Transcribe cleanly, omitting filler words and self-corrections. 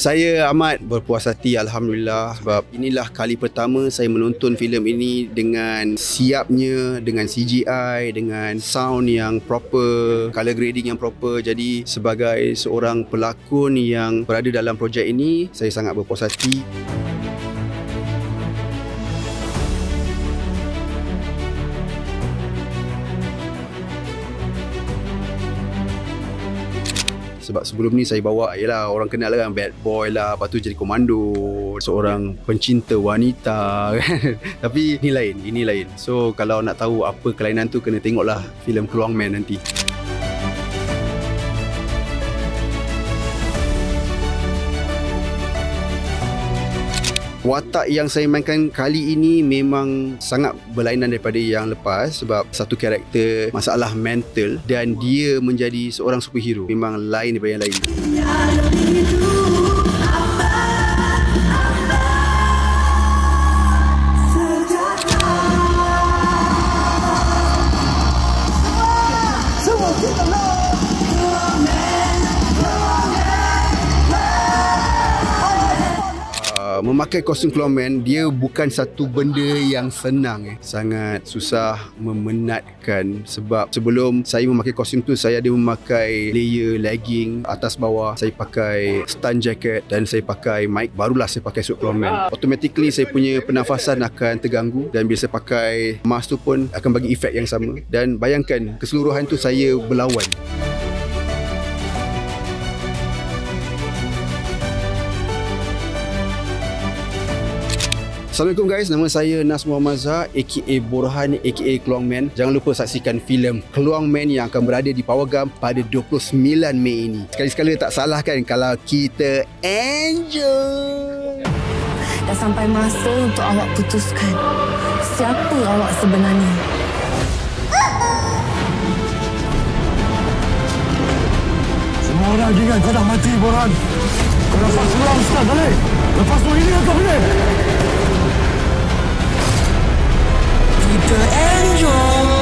Saya amat berpuas hati, Alhamdulillah, sebab inilah kali pertama saya menonton filem ini dengan siapnya, dengan CGI, dengan sound yang proper, color grading yang proper. Jadi sebagai seorang pelakon yang berada dalam projek ini, saya sangat berpuas hati. Sebab sebelum ni saya bawa, yelah, orang kenal lah kan, bad boy lah, lepas tu jadi komando, seorang pencinta wanita kan. Tapi ini lain. So kalau nak tahu apa kelainan tu, kena tengoklah filem Keluang Man nanti. Watak yang saya mainkan kali ini memang sangat berlainan daripada yang lepas, sebab satu karakter masalah mental dan dia menjadi seorang superhero. Memang lain daripada yang lain. Memakai kostum Keluang Man, dia bukan satu benda yang senang. Sangat susah memenatkan, sebab sebelum saya memakai kostum tu, saya ada memakai layer legging atas bawah, saya pakai stun jacket dan saya pakai mic, barulah saya pakai suit Keluang Man. Automatically saya punya pernafasan akan terganggu, dan bila saya pakai mask tu pun akan bagi efek yang sama. Dan bayangkan keseluruhan tu saya berlawan. Assalamualaikum guys, nama saya Nas Muhammad Zah aka Borhan aka Keluang Man. Jangan lupa saksikan filem Keluang Man yang akan berada di Pawagam pada 29 Mei ini. Sekali-sekala tak salah kan kalau kita enjoy. Dah sampai masa untuk awak putuskan siapa awak sebenarnya. Semua orang ingat kau dah mati, Borhan. Kau dapat pulang sekarang, balik. Lepas tu ini kau boleh. Kita enjoy.